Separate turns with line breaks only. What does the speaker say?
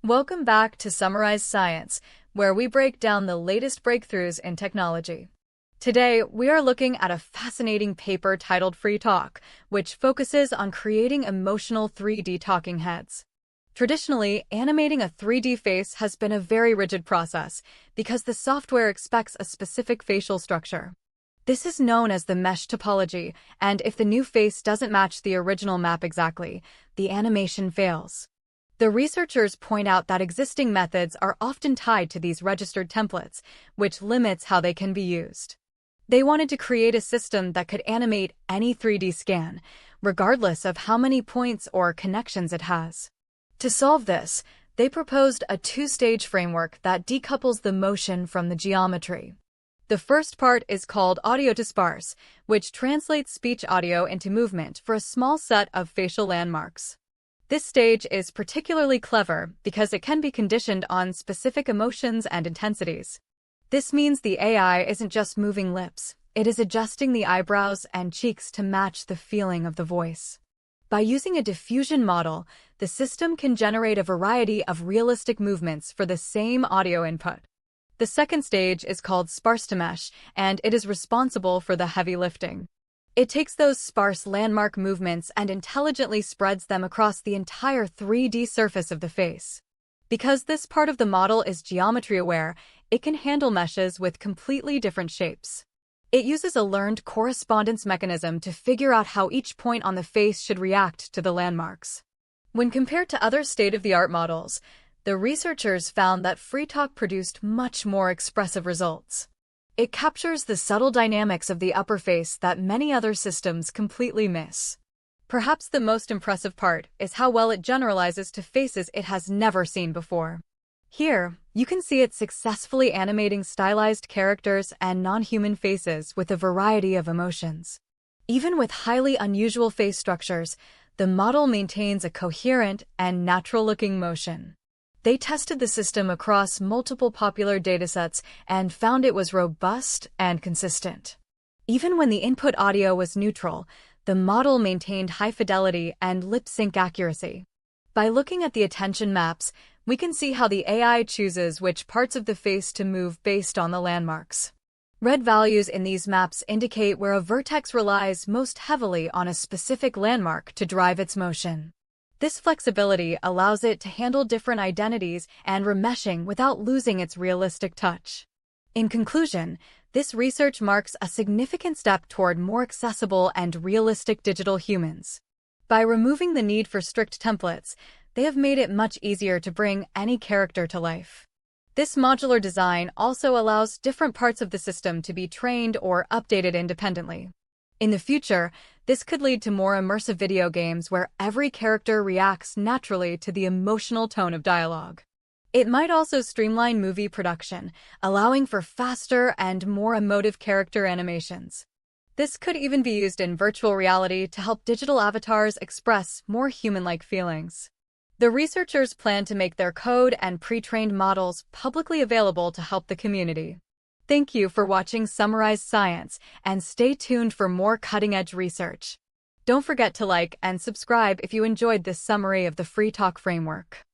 Welcome back to Summarize Science, where we break down the latest breakthroughs in technology. Today, we are looking at a fascinating paper titled FreeTalk, which focuses on creating emotional 3D talking heads. Traditionally, animating a 3D face has been a very rigid process because the software expects a specific facial structure. This is known as the mesh topology, and if the new face doesn't match the original map exactly, the animation fails. The researchers point out that existing methods are often tied to these registered templates, which limits how they can be used. They wanted to create a system that could animate any 3D scan, regardless of how many points or connections it has. To solve this, they proposed a two-stage framework that decouples the motion from the geometry. The first part is called audio to sparse, which translates speech audio into movement for a small set of facial landmarks. This stage is particularly clever because it can be conditioned on specific emotions and intensities. This means the AI isn't just moving lips, it is adjusting the eyebrows and cheeks to match the feeling of the voice. By using a diffusion model, the system can generate a variety of realistic movements for the same audio input. The second stage is called sparse to mesh, and it is responsible for the heavy lifting. It takes those sparse landmark movements and intelligently spreads them across the entire 3D surface of the face. Because this part of the model is geometry-aware, it can handle meshes with completely different shapes. It uses a learned correspondence mechanism to figure out how each point on the face should react to the landmarks. When compared to other state-of-the-art models, the researchers found that FreeTalk produced much more expressive results. It captures the subtle dynamics of the upper face that many other systems completely miss. Perhaps the most impressive part is how well it generalizes to faces it has never seen before. Here, you can see it successfully animating stylized characters and non-human faces with a variety of emotions. Even with highly unusual face structures, the model maintains a coherent and natural-looking motion. They tested the system across multiple popular datasets and found it was robust and consistent. Even when the input audio was neutral, the model maintained high fidelity and lip sync accuracy. By looking at the attention maps, we can see how the AI chooses which parts of the face to move based on the landmarks. Red values in these maps indicate where a vertex relies most heavily on a specific landmark to drive its motion. This flexibility allows it to handle different identities and remeshing without losing its realistic touch. In conclusion, this research marks a significant step toward more accessible and realistic digital humans. By removing the need for strict templates, they have made it much easier to bring any character to life. This modular design also allows different parts of the system to be trained or updated independently. In the future, this could lead to more immersive video games where every character reacts naturally to the emotional tone of dialogue. It might also streamline movie production, allowing for faster and more emotive character animations. This could even be used in virtual reality to help digital avatars express more human-like feelings. The researchers plan to make their code and pre-trained models publicly available to help the community. Thank you for watching Summarize Science, and stay tuned for more cutting-edge research. Don't forget to like and subscribe if you enjoyed this summary of the FreeTalk framework.